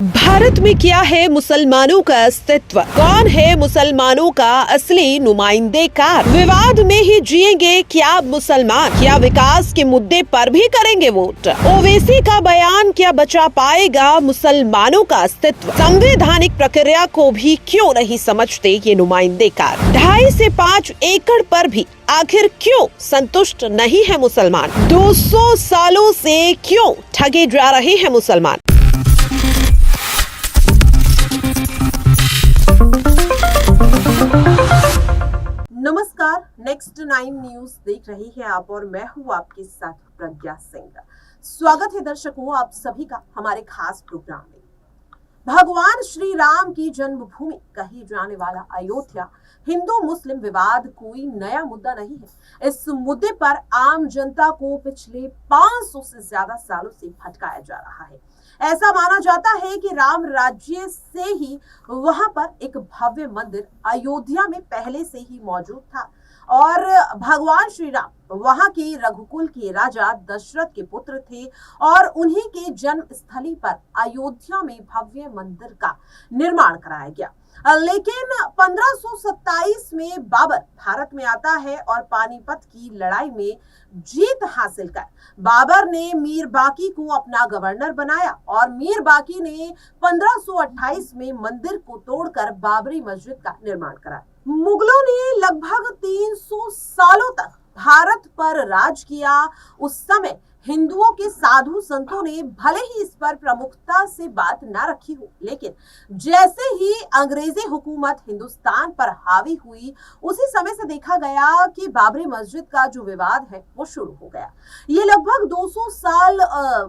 भारत में क्या है मुसलमानों का अस्तित्व? कौन है मुसलमानों का असली नुमाइंदेकार? विवाद में ही जिएंगे क्या मुसलमान? क्या विकास के मुद्दे पर भी करेंगे वोट? ओवैसी का बयान क्या बचा पाएगा मुसलमानों का अस्तित्व? संवैधानिक प्रक्रिया को भी क्यों नहीं समझते ये नुमाइंदेकार? 2.5 से 5 एकड़ पर भी आखिर क्यों संतुष्ट नहीं है मुसलमान? 200 सालों से क्यों ठगे जा रहे हैं मुसलमान? नमस्कार, नेक्स्ट 9 न्यूज देख रही है आप और मैं हूँ आपके साथ प्रज्ञा सिंह। स्वागत है दर्शकों आप सभी का हमारे खास प्रोग्राम में। भगवान श्री राम की जन्मभूमि कही जाने वाला अयोध्या हिंदू मुस्लिम विवाद कोई नया मुद्दा नहीं है। इस मुद्दे पर आम जनता को पिछले 500 से ज्यादा सालों से भटकाया जा रहा है। ऐसा माना जाता है कि राम राज्य से ही वहां पर एक भव्य मंदिर अयोध्या में पहले से ही मौजूद था और भगवान श्री राम वहां के रघुकुल के राजा दशरथ के पुत्र थे और उन्हीं के जन्म स्थली पर अयोध्या में भव्य मंदिर का निर्माण कराया गया। लेकिन 1527 में बाबर भारत में आता है और पानीपत की लड़ाई में जीत हासिल कर बाबर ने मीर बाकी को अपना गवर्नर बनाया और मीर बाकी ने 1528 में मंदिर को तोड़कर बाबरी मस्जिद का निर्माण कराया। मुगलों ने लगभग 300 सालों तक भारत पर राज किया। उस समय हिंदुओं के साधु संतों ने भले ही इस पर प्रमुखता से बात ना रखी हो, लेकिन जैसे ही अंग्रेजी हुकूमत हिंदुस्तान पर हावी हुई उसी समय से देखा गया कि बाबरी मस्जिद का जो विवाद है वो शुरू हो गया। ये लगभग 200 साल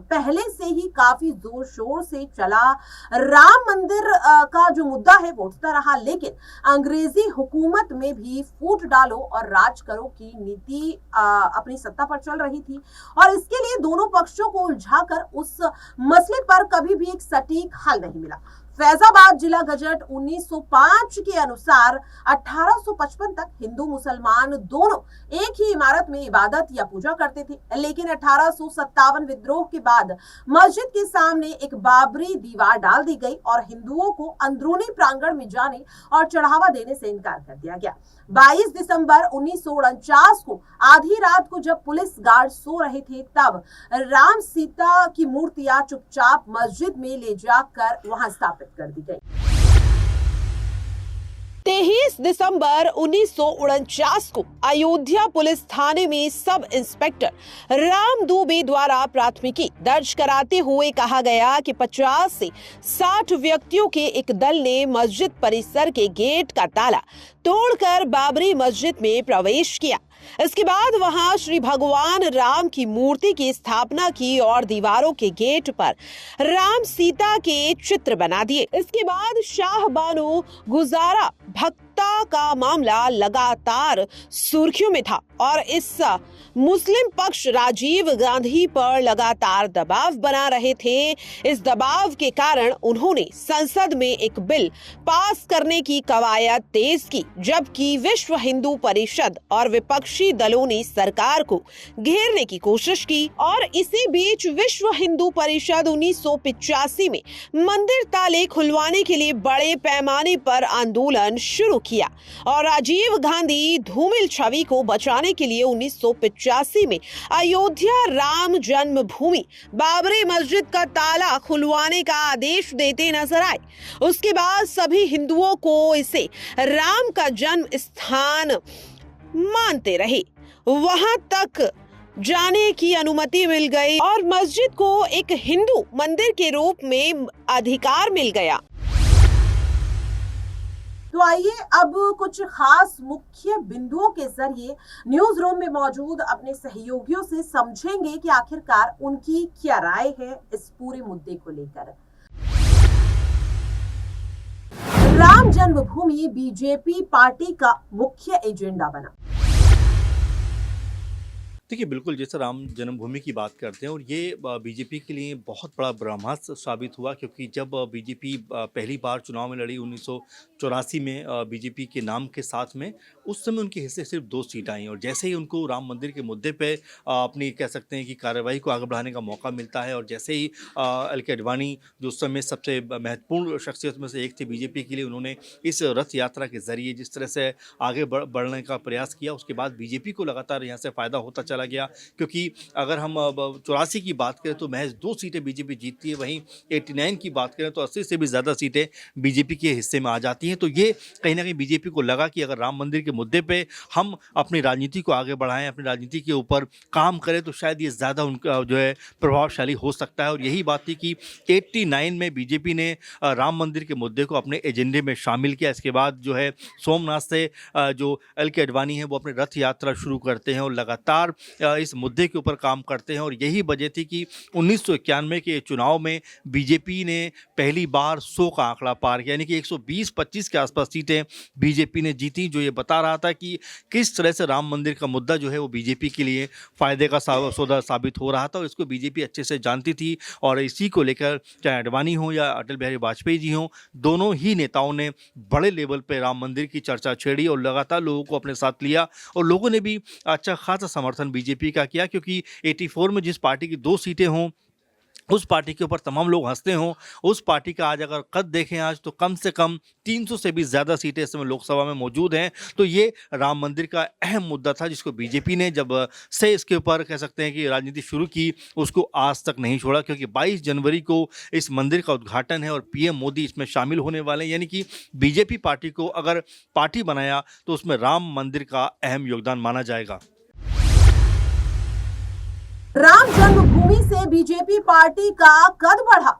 पहले से ही काफी जोर शोर से चला। राम मंदिर का जो मुद्दा है वो उठता रहा, लेकिन अंग्रेजी हुकूमत में भी फूट डालो और राज करो की नीति अपनी सत्ता पर चल रही थी और इसके लिए दोनों पक्षों को उलझाकर उस मसले पर कभी भी एक सटीक हल नहीं मिला। फैजाबाद जिला गजट 1905 के अनुसार 1855 तक हिंदू मुसलमान दोनों एक ही इमारत में इबादत या पूजा करते थे, लेकिन 1857 विद्रोह के बाद मस्जिद के सामने एक बाबरी दीवार डाल दी गई और हिंदुओं को अंदरूनी प्रांगण में जाने और चढ़ावा देने से इनकार कर दिया गया। 22 दिसंबर 1949 को आधी रात को जब पुलिस गार्ड सो रहे थे तब राम सीता की मूर्तियां चुपचाप मस्जिद में ले जाकर वहां स्थापित कर दी गई। 23 दिसंबर 1949 को अयोध्या पुलिस थाने में सब इंस्पेक्टर राम दुबे द्वारा प्राथमिकी दर्ज कराते हुए कहा गया कि 50 से 60 व्यक्तियों के एक दल ने मस्जिद परिसर के गेट का ताला तोड़कर बाबरी मस्जिद में प्रवेश किया। इसके बाद वहां श्री भगवान राम की मूर्ति की स्थापना की और दीवारों के गेट पर राम सीता के चित्र बना दिए। इसके बाद शाह बानो गुजारा भक्ता का मामला लगातार सुर्खियों में था और इस मुस्लिम पक्ष राजीव गांधी पर लगातार दबाव बना रहे थे। इस दबाव के कारण उन्होंने संसद में एक बिल पास करने की कवायद तेज की, जबकि विश्व हिंदू परिषद और विपक्षी दलों ने सरकार को घेरने की कोशिश की। और इसी बीच विश्व हिंदू परिषद 1985 में मंदिर ताले खुलवाने के लिए बड़े पैमाने पर आंदोलन शुरू किया और राजीव गांधी धूमिल छवि को बचाने के लिए 1985 में अयोध्या राम जन्मभूमि बाबरी मस्जिद का ताला खुलवाने का आदेश देते नजर आए। उसके बाद सभी हिंदुओं को इसे राम का जन्म स्थान मानते रहे, वहां तक जाने की अनुमति मिल गई और मस्जिद को एक हिंदू मंदिर के रूप में अधिकार मिल गया। तो आइए अब कुछ खास मुख्य बिंदुओं के जरिए न्यूज रूम में मौजूद अपने सहयोगियों से समझेंगे कि आखिरकार उनकी क्या राय है इस पूरे मुद्दे को लेकर। राम जन्मभूमि बीजेपी पार्टी का मुख्य एजेंडा बना। देखिए, बिल्कुल जैसे राम जन्मभूमि की बात करते हैं और ये बीजेपी के लिए बहुत बड़ा ब्रह्मास्त्र साबित हुआ क्योंकि जब बीजेपी पहली बार चुनाव में लड़ी 1984 में बीजेपी के नाम के साथ में, उस समय उनके हिस्से सिर्फ 2 सीट आई और जैसे ही उनको राम मंदिर के मुद्दे पे अपनी कह सकते हैं कि कार्रवाई को आगे बढ़ाने का मौका मिलता है और जैसे ही एल के अडवाणी जो उस समय सबसे महत्वपूर्ण शख्सियत में से एक थे बीजेपी के लिए, उन्होंने इस रथ यात्रा के ज़रिए जिस तरह से आगे बढ़ने का प्रयास किया, उसके बाद बीजेपी को लगातार यहाँ से फ़ायदा होता चला गया क्योंकि अगर हम अब 84 की बात करें तो महज़ 2 सीटें बीजेपी जीतती है, वहीं 89 की बात करें तो 80 से भी ज़्यादा सीटें बीजेपी के हिस्से में आ जाती हैं। तो ये कहीं न कहीं बीजेपी को लगा कि अगर राम मंदिर के मुद्दे पे हम अपनी राजनीति को आगे बढ़ाएँ, अपनी राजनीति के ऊपर काम करें तो शायद ये ज़्यादा उनका जो है प्रभावशाली हो सकता है और यही बात थी कि 89 में बीजेपी ने राम मंदिर के मुद्दे को अपने एजेंडे में शामिल किया। इसके बाद जो है सोमनाथ से जो एल के अडवाणी हैं वो अपनी रथ यात्रा शुरू करते हैं और लगातार इस मुद्दे के ऊपर काम करते हैं और यही वजह थी कि 1991 के चुनाव में बीजेपी ने पहली बार 100 का आंकड़ा पार किया, यानी कि 120-25 के आसपास सीटें बीजेपी ने जीती, जो ये बता रहा था कि किस तरह से राम मंदिर का मुद्दा जो है वो बीजेपी के लिए फ़ायदे का सौदा साबित हो रहा था और इसको बीजेपी अच्छे से जानती थी और इसी को लेकर चाहे अडवाणी हो या अटल बिहारी वाजपेयी जी हों, दोनों ही नेताओं ने बड़े लेवल पे राम मंदिर की चर्चा छेड़ी और लगातार लोगों को अपने साथ लिया और लोगों ने भी अच्छा खासा समर्थन बीजेपी का किया क्योंकि 84 में जिस पार्टी की 2 सीटें हों, उस पार्टी के ऊपर तमाम लोग हँसते हों, उस पार्टी का आज अगर कद देखें आज तो कम से कम 300 से भी ज़्यादा सीटें इस समय लोकसभा में मौजूद हैं। तो ये राम मंदिर का अहम मुद्दा था जिसको बीजेपी ने जब से इसके ऊपर कह सकते हैं कि राजनीति शुरू की, उसको आज तक नहीं छोड़ा क्योंकि 22 जनवरी को इस मंदिर का उद्घाटन है और पीएम मोदी इसमें शामिल होने वाले हैं। यानी कि बीजेपी पार्टी को अगर पार्टी बनाया तो उसमें राम मंदिर का अहम योगदान माना जाएगा। राम जन्मभूमि से बीजेपी पार्टी का कद बढ़ा।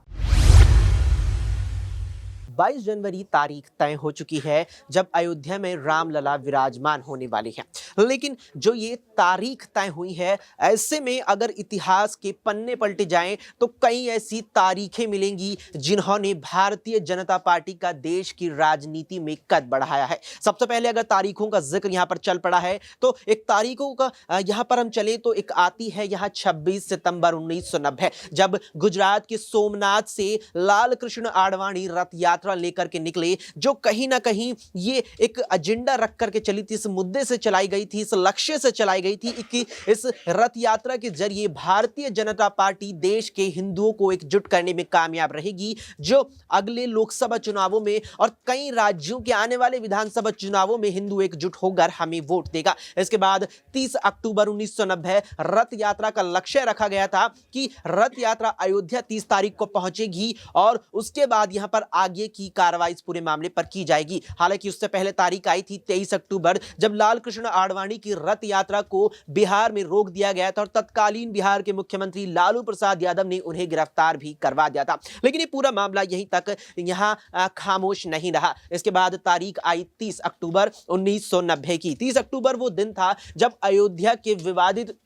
22 जनवरी तारीख तय हो चुकी है जब अयोध्या में रामलला विराजमान होने वाली है, लेकिन जो ये तारीख तय हुई है, ऐसे में अगर इतिहास के पन्ने पलटे जाएं तो कई ऐसी तारीखें मिलेंगी जिन्होंने भारतीय जनता पार्टी का देश की राजनीति में कद बढ़ाया है। सबसे पहले अगर तारीखों का जिक्र यहाँ पर चल पड़ा है तो एक तारीखों का यहाँ पर हम चलें तो एक आती है यहाँ 26 सितंबर 1990, जब गुजरात के सोमनाथ से लाल कृष्ण आडवाणी रथ यात्रा लेकर के निकले, जो कहीं ना कहीं ये एक एजेंडा रख करके चली थी, इस मुद्दे से चलाई गई थी, इस लक्ष्य से चलाई गई थी कि इस रथ यात्रा के जरिए भारतीय जनता पार्टी देश के हिंदुओं को एकजुट करने में कामयाब रहेगी, जो अगले लोकसभा चुनावों में और कई राज्यों के आने वाले विधानसभा चुनावों में हिंदू एकजुट होकर हमें वोट देगा। इसके बाद 30 अक्टूबर 1990 रथ यात्रा का लक्ष्य रखा गया था कि रथ यात्रा अयोध्या 30 तारीख को पहुंचेगी और उसके बाद यहां पर आगे की कार्रवाई इस पूरे मामले पर की जाएगी। हालांकि उससे पहले तारीख आई थी 23 अक्टूबर, जब लाल कृष्ण आडवाणी की रथ यात्रा को बिहार में रोक दिया गया था और तत्कालीन बिहार के मुख्यमंत्री लालू प्रसाद यादव ने उन्हें गिरफ्तार भी करवा दिया था। लेकिन ये पूरा मामला यहीं तक यहां खामोश नहीं रहा। इसके बाद तारीख आई 30 अक्टूबर 1990 की। 30 अक्टूबर वो दिन था जब अयोध्या के विवादित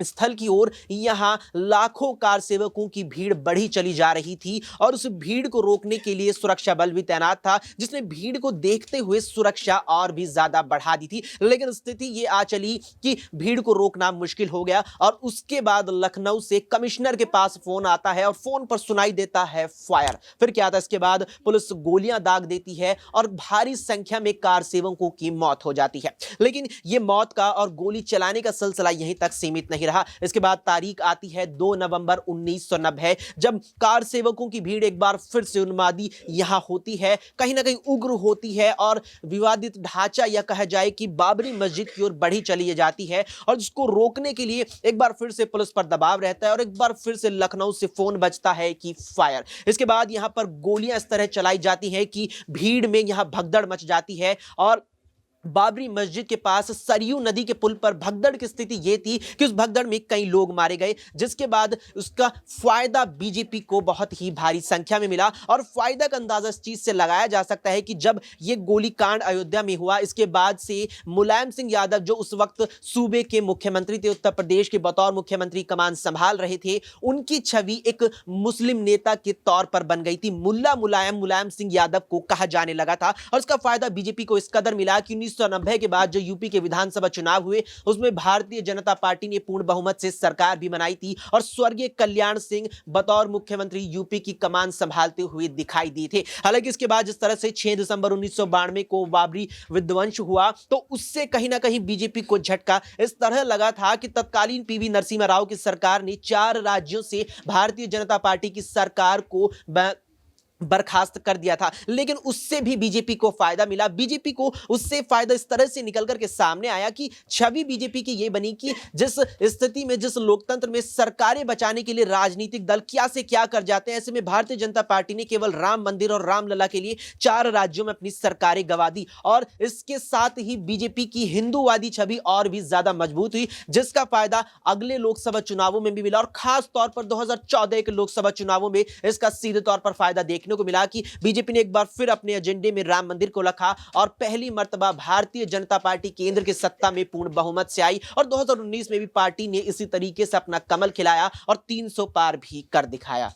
स्थल की ओर यहां लाखों कार सेवकों की भीड़ बढ़ी चली जा रही थी और उस भीड़ को रोकने के लिए सुरक्षा बल भी तैनात था, जिसने भीड़ को देखते हुए सुरक्षा और भी ज्यादा बढ़ा दी थी। लेकिन स्थिति ये आ चली कि भीड़ को रोकना मुश्किल हो गया और उसके बाद लखनऊ से कमिश्नर के पास फोन आता है और फोन पर सुनाई देता है फायर। फिर क्या था, इसके बाद पुलिस गोलियां दाग देती है और भारी संख्या में कार सेवकों की मौत हो जाती है। लेकिन यह मौत का और गोली चलाने का सिलसिला यहीं तक सीमित नहीं रहा। इसके बाद तारीख आती है 2 नवंबर 1990, जब कार सेवकों की भीड़ एक बार फिर से उन्मादी यहां होती है, कहीं ना कहीं उग्र होती है और विवादित ढांचा या कहा जाए कि बाबरी मस्जिद की ओर बढ़ी चली जाती है और जिसको रोकने के लिए एक बार फिर से पुलिस पर दबाव रहता है और एक बार फिर से लखनऊ से फोन बजता है कि फायर। इसके बाद यहां पर गोलियां इस तरह चलाई जाती हैं कि भीड़ में यहां भगदड़ मच जाती है और बाबरी मस्जिद के पास सरयू नदी के पुल पर भगदड़ की स्थिति यह थी कि उस भगदड़ में कई लोग मारे गए, जिसके बाद उसका फायदा बीजेपी को बहुत ही भारी संख्या में मिला। और फायदा का अंदाजा इस चीज से लगाया जा सकता है कि जब यह गोलीकांड अयोध्या में हुआ, इसके बाद से मुलायम सिंह यादव जो उस वक्त सूबे के मुख्यमंत्री थे, उत्तर प्रदेश के बतौर मुख्यमंत्री कमान संभाल रहे थे, उनकी छवि एक मुस्लिम नेता के तौर पर बन गई थी। मुल्ला मुलायम सिंह यादव को कहा जाने लगा था और इसका फायदा बीजेपी को इस कदर मिला कि 1990 के बाद जो यूपी के विधानसभा चुनाव हुए उसमें भारतीय जनता पार्टी ने पूर्ण बहुमत से सरकार भी बनाई थी और स्वर्गीय कल्याण सिंह बतौर मुख्यमंत्री यूपी की कमान संभालते हुए दिखाई दिए थे। हालांकि इसके बाद जिस तरह से 6 दिसंबर 1992 को बाबरी विध्वंस हुआ तो उससे कहीं ना कहीं बीजेपी को झटका इस तरह लगा था कि तत्कालीन पीवी नरसिम्हा राव की सरकार ने 4 राज्यों से भारतीय जनता पार्टी की सरकार को बर्खास्त कर दिया था, लेकिन उससे भी बीजेपी को फायदा मिला। बीजेपी को उससे फायदा इस तरह से निकल करके सामने आया कि छवि बीजेपी की यह बनी कि जिस स्थिति में, जिस लोकतंत्र में सरकारें बचाने के लिए राजनीतिक दल क्या से क्या कर जाते हैं, ऐसे में भारतीय जनता पार्टी ने केवल राम मंदिर और रामलला के लिए 4 राज्यों में अपनी सरकारें गंवा दी और इसके साथ ही बीजेपी की हिंदूवादी छवि और भी ज्यादा मजबूत हुई, जिसका फायदा अगले लोकसभा चुनावों में भी मिला और खास तौर पर 2014 के लोकसभा चुनावों में इसका सीधे तौर पर फायदा देखने को मिला कि बीजेपी ने एक बार फिर अपने एजेंडे में राम मंदिर को रखा और पहली मर्तबा भारतीय जनता पार्टी केंद्र की सत्ता में पूर्ण बहुमत से आई और 2019 में भी पार्टी ने इसी तरीके से अपना कमल खिलाया और 300 पार भी कर दिखाया।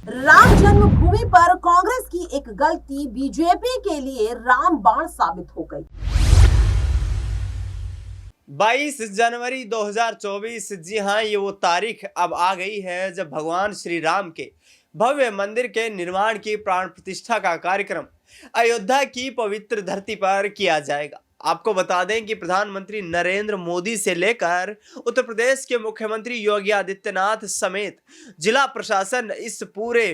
राम जन्मभूमि पर कांग्रेस की एक गलती बीजेपी के लिए रामबाण साबित हो गई। 22 जनवरी 2024, जी हाँ, ये वो तारीख अब आ गई है जब भगवान श्री राम के भव्य मंदिर के निर्माण की प्राण प्रतिष्ठा का कार्यक्रम अयोध्या की पवित्र धरती पर किया जाएगा। आपको बता दें कि प्रधानमंत्री नरेंद्र मोदी से लेकर उत्तर प्रदेश के मुख्यमंत्री योगी आदित्यनाथ समेत जिला प्रशासन इस पूरे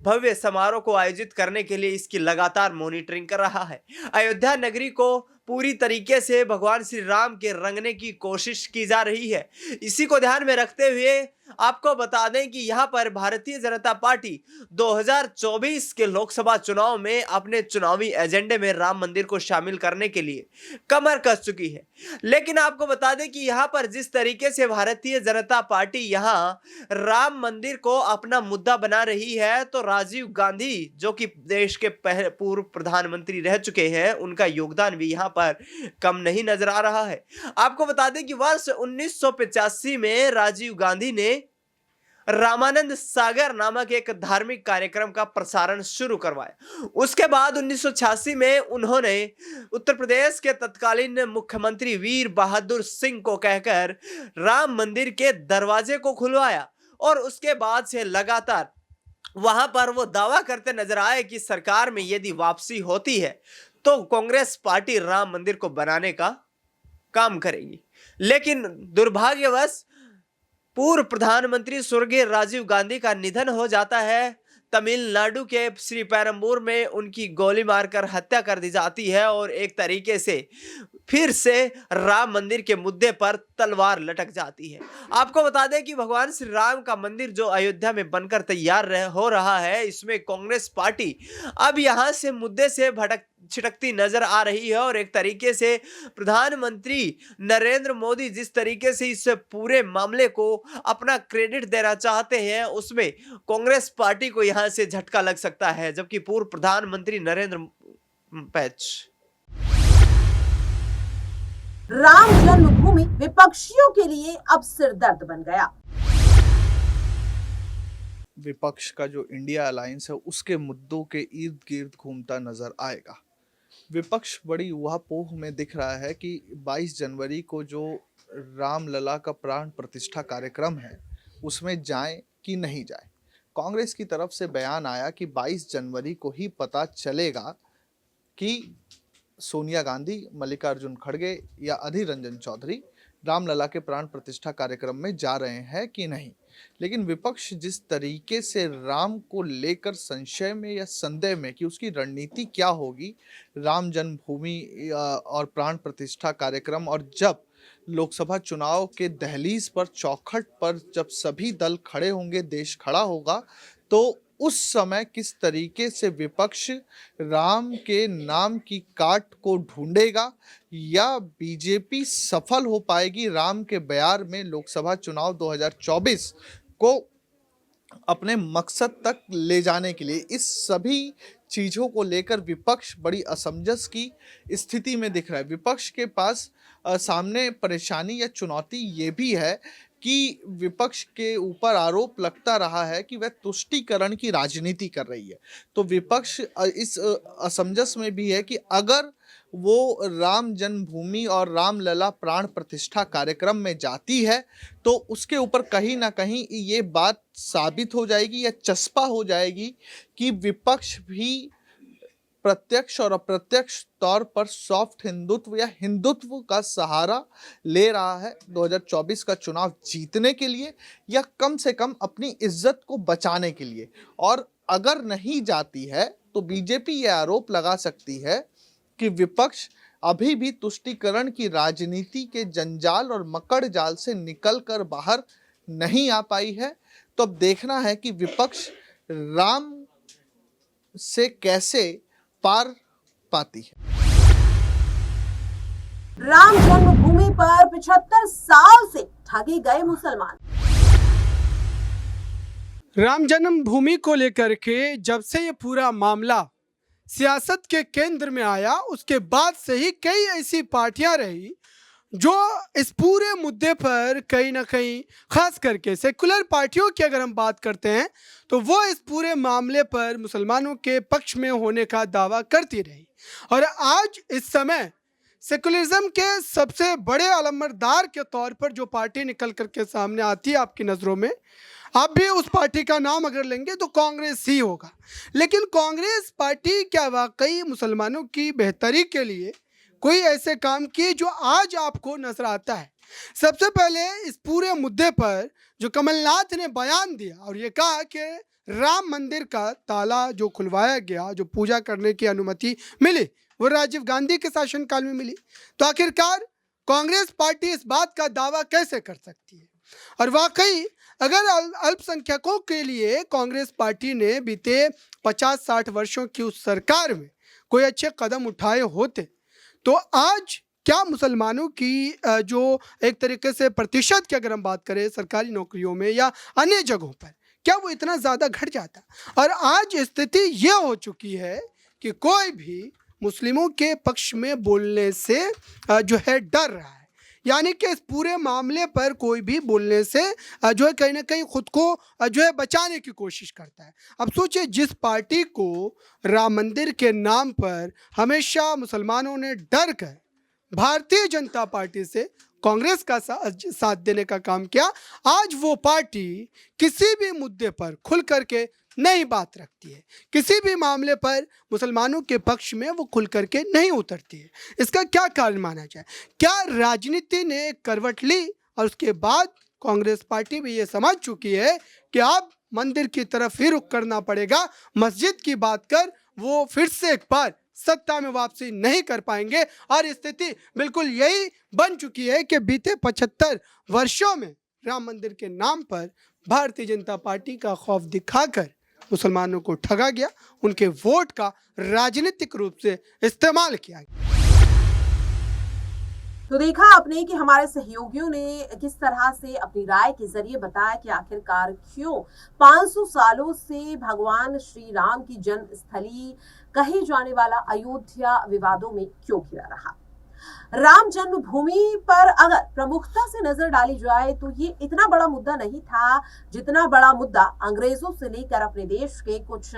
भव्य समारोह को आयोजित करने के लिए इसकी लगातार मॉनिटरिंग कर रहा है। अयोध्या नगरी को पूरी तरीके से भगवान श्री राम के रंगने की कोशिश की जा रही है। इसी को ध्यान में रखते हुए आपको बता दें कि यहाँ पर भारतीय जनता पार्टी 2024 के लोकसभा चुनाव में अपने चुनावी एजेंडे में राम मंदिर को शामिल करने के लिए कमर कस चुकी है। लेकिन आपको बता दें कि यहाँ पर जिस तरीके से भारतीय जनता पार्टी यहाँ राम मंदिर को अपना मुद्दा बना रही है, तो राजीव गांधी जो कि देश के पूर्व प्रधानमंत्री रह चुके हैं, उनका योगदान भी यहाँ पर कम नहीं नजर आ रहा है। आपको बता दें कि वर्ष 1985 में राजीव गांधी ने रामानंद सागर नामक एक धार्मिक कार्यक्रम का प्रसारण शुरू करवाया। उसके बाद 1986 में उन्होंने उत्तर प्रदेश के तत्कालीन मुख्यमंत्री वीर बहादुर सिंह को कहकर राम मंदिर के दरवाजे को खुलवाया और उसके बाद से लगातार वहां पर वो दावा करते नजर आए कि सरकार में यदि वापसी होती है तो कांग्रेस पार्टी राम मंदिर को बनाने का काम करेगी। लेकिन दुर्भाग्यवश पूर्व प्रधानमंत्री स्वर्गीय राजीव गांधी का निधन हो जाता है। तमिलनाडु के श्री पेरम्बूर में उनकी गोली मारकर हत्या कर दी जाती है और एक तरीके से फिर से राम मंदिर के मुद्दे पर तलवार लटक जाती है। आपको बता दें कि भगवान श्री राम का मंदिर जो अयोध्या में बनकर तैयार हो रहा है, इसमें कांग्रेस पार्टी अब यहां से मुद्दे से छिटकती नजर आ रही है और एक तरीके से प्रधानमंत्री नरेंद्र मोदी जिस तरीके से इस पूरे मामले को अपना क्रेडिट देना चाहते हैं, उसमें कांग्रेस पार्टी को यहां से झटका लग सकता है, जबकि पूर्व प्रधानमंत्री राम जन्मभूमि विपक्षियों के लिए अब सिरदर्द बन गया। विपक्ष का जो इंडिया अलायंस है उसके मुद्दों के इर्द गिर्द घूमता नजर आएगा। विपक्ष बड़ी ऊहापोह में दिख रहा है कि 22 जनवरी को जो रामलला का प्राण प्रतिष्ठा कार्यक्रम है उसमें जाएं कि नहीं जाएं। कांग्रेस की तरफ से बयान आया कि 22 जनवरी को ही पता चलेगा कि सोनिया गांधी, मल्लिकार्जुन खड़गे या अधीर रंजन चौधरी रामलला के प्राण प्रतिष्ठा कार्यक्रम में जा रहे हैं कि नहीं। लेकिन विपक्ष जिस तरीके से राम को लेकर संशय में या संदेह में कि उसकी रणनीति क्या होगी, राम जन्मभूमि और प्राण प्रतिष्ठा कार्यक्रम, और जब लोकसभा चुनाव के दहलीज पर, चौखट पर जब सभी दल खड़े होंगे, देश खड़ा होगा, तो उस समय किस तरीके से विपक्ष राम के नाम की काट को ढूंढेगा या बीजेपी सफल हो पाएगी राम के बयार में लोकसभा चुनाव 2024 को अपने मकसद तक ले जाने के लिए। इस सभी चीज़ों को लेकर विपक्ष बड़ी असमंजस की स्थिति में दिख रहा है। विपक्ष के पास सामने परेशानी या चुनौती ये भी है कि विपक्ष के ऊपर आरोप लगता रहा है कि वह तुष्टीकरण की राजनीति कर रही है। तो विपक्ष इस असमंजस में भी है कि अगर वो राम जन्मभूमि और रामलला प्राण प्रतिष्ठा कार्यक्रम में जाती है तो उसके ऊपर कहीं ना कहीं ये बात साबित हो जाएगी या चस्पा हो जाएगी कि विपक्ष भी प्रत्यक्ष और अप्रत्यक्ष तौर पर सॉफ्ट हिंदुत्व या हिंदुत्व का सहारा ले रहा है 2024 का चुनाव जीतने के लिए या कम से कम अपनी इज्जत को बचाने के लिए। और अगर नहीं जाती है तो बीजेपी ये आरोप लगा सकती है कि विपक्ष अभी भी तुष्टीकरण की राजनीति के जंजाल और मकड़ जाल से निकलकर बाहर नहीं आ पाई है। तो अब देखना है कि विपक्ष राम से कैसे पार पाती है। राम जन्मभूमि पर 75 साल से ठगे गए मुसलमान। राम जन्मभूमि को लेकर के जब से ये पूरा मामला सियासत के केंद्र में आया उसके बाद से ही कई ऐसी पार्टियां रही जो इस पूरे मुद्दे पर कहीं ना कहीं, खास करके सेकुलर पार्टियों की अगर हम बात करते हैं तो वो इस पूरे मामले पर मुसलमानों के पक्ष में होने का दावा करती रही। और आज इस समय सेकुलरिज्म के सबसे बड़े अलमबरदार के तौर पर जो पार्टी निकल करके सामने आती है आपकी नज़रों में, आप भी उस पार्टी का नाम अगर लेंगे तो कांग्रेस ही होगा। लेकिन कांग्रेस पार्टी क्या वाकई मुसलमानों की बेहतरी के लिए कोई ऐसे काम किए जो आज आपको नजर आता है? सबसे पहले इस पूरे मुद्दे पर जो कमलनाथ ने बयान दिया और ये कहा कि राम मंदिर का ताला जो खुलवाया गया, जो पूजा करने की अनुमति मिली, वो राजीव गांधी के शासनकाल में मिली। तो आखिरकार कांग्रेस पार्टी इस बात का दावा कैसे कर सकती है? और वाकई अगर अल्पसंख्यकों के लिए कांग्रेस पार्टी ने बीते 50-60 वर्षों की उस सरकार में कोई अच्छे कदम उठाए होते तो आज क्या मुसलमानों की जो एक तरीके से प्रतिशत की अगर हम बात करें सरकारी नौकरियों में या अन्य जगहों पर, क्या वो इतना ज़्यादा घट जाता? और आज स्थिति ये हो चुकी है कि कोई भी मुस्लिमों के पक्ष में बोलने से जो है डर रहा है। यानी कि इस पूरे मामले पर कोई भी बोलने से जो है कहीं ना कहीं खुद को जो है बचाने की कोशिश करता है। अब सोचिए, जिस पार्टी को राम मंदिर के नाम पर हमेशा मुसलमानों ने डर कर भारतीय जनता पार्टी से कांग्रेस का साथ देने का काम किया, आज वो पार्टी किसी भी मुद्दे पर खुल करके नहीं बात रखती है, किसी भी मामले पर मुसलमानों के पक्ष में वो खुल करके नहीं उतरती है। इसका क्या कारण माना जाए? क्या राजनीति ने करवट ली और उसके बाद कांग्रेस पार्टी भी ये समझ चुकी है कि अब मंदिर की तरफ ही रुख करना पड़ेगा, मस्जिद की बात कर वो फिर से एक बार सत्ता में वापसी नहीं कर पाएंगे। और स्थिति बिल्कुल यही बन चुकी है कि बीते 75 वर्षों में राम मंदिर के नाम पर भारतीय जनता पार्टी का खौफ दिखाकर मुसलमानों को ठगा गया, उनके वोट का राजनीतिक रूप से इस्तेमाल किया गया। तो देखा आपने कि हमारे सहयोगियों ने किस तरह से अपनी राय के जरिए बताया कि आखिरकार क्यों 500 सालों से भगवान श्री राम की जन्म स्थली कहे जाने वाला अयोध्या विवादों में क्यों घिरा रहा। राम जन्मभूमि पर अगर प्रमुखता से नजर डाली जाए तो ये इतना बड़ा मुद्दा नहीं था जितना बड़ा मुद्दा अंग्रेजों से लेकर अपने देश के कुछ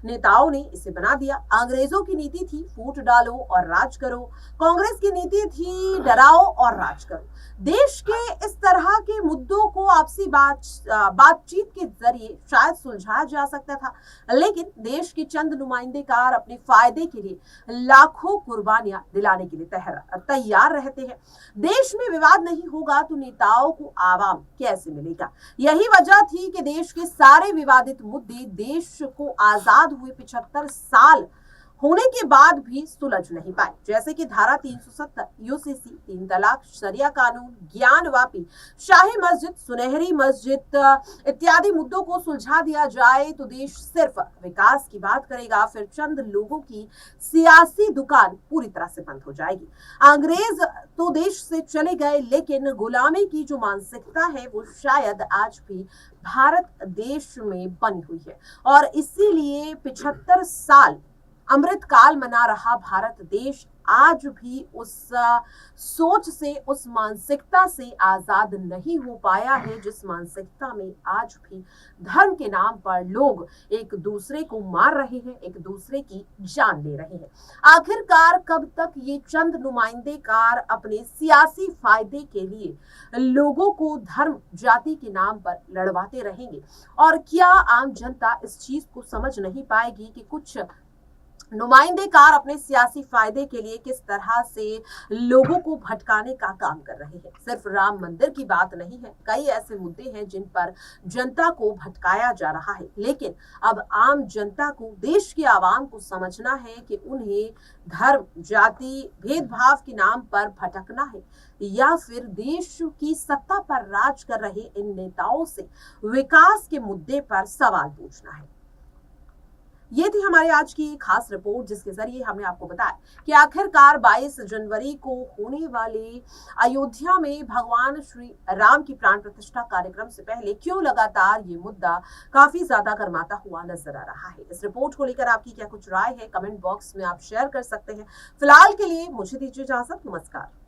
नेताओं ने इसे बना दिया। अंग्रेजों की नीति थी फूट डालो और राज करो, कांग्रेस की नीति थी डराओ और राज करो। देश के इस तरह के मुद्दों को आपसी बातचीत के जरिए शायद सुलझाया जा सकता था, लेकिन देश के चंद नुमाइंदेकार अपने फायदे के लिए लाखों कुर्बानियां दिलाने के लिए तैयार रहते हैं। देश में विवाद नहीं होगा तो नेताओं को आवाम कैसे मिलेगा? यही वजह थी कि देश के सारे विवादित मुद्दे देश को आजाद हुए 75 साल होने के बाद भी सुलझ नहीं पाए, जैसे कि धारा 370, यूसीसी, 3 तलाक, शरिया कानून, ज्ञान वापी, शाही मस्जिद, सुनहरी मस्जिद इत्यादि मुद्दों को सुलझा दिया जाए तो देश सिर्फ विकास की बात करेगा, फिर चंद लोगों की सियासी दुकान पूरी तरह से बंद हो जाएगी। अंग्रेज तो देश से चले गए, लेकिन गुलामी की जो मानसिकता है वो शायद आज भी भारत देश में बनी हुई है और इसीलिए 75 साल अमृत काल मना रहा भारत देश आज भी उस सोच से, उस मानसिकता से आजाद नहीं हो पाया है जिस मानसिकता में आज भी धर्म के नाम पर लोग एक दूसरे को मार रहे हैं, एक दूसरे की जान ले रहे हैं। आखिरकार कब तक ये चंद नुमाइंदेकार अपने सियासी फायदे के लिए लोगों को धर्म जाति के नाम पर लड़वाते रहेंगे? और क्या आम जनता इस चीज को समझ नहीं पाएगी कि कुछ नुमाइंदेकार अपने सियासी फायदे के लिए किस तरह से लोगों को भटकाने का काम कर रहे हैं? सिर्फ राम मंदिर की बात नहीं है, कई ऐसे मुद्दे हैं जिन पर जनता को भटकाया जा रहा है। लेकिन अब आम जनता को, देश की आवाम को समझना है कि उन्हें धर्म, जाति, भेदभाव के नाम पर भटकना है या फिर देश की सत्ता पर राज कर रहे इन नेताओं से विकास के मुद्दे पर सवाल पूछना है। ये थी हमारी आज की खास रिपोर्ट, जिसके जरिए हमने आपको बताया कि आखिरकार 22 जनवरी को होने वाले अयोध्या में भगवान श्री राम की प्राण प्रतिष्ठा कार्यक्रम से पहले क्यों लगातार ये मुद्दा काफी ज्यादा गर्माता हुआ नजर आ रहा है। इस रिपोर्ट को लेकर आपकी क्या कुछ राय है, कमेंट बॉक्स में आप शेयर कर सकते हैं। फिलहाल के लिए मुझे दीजिए इजाजत, नमस्कार।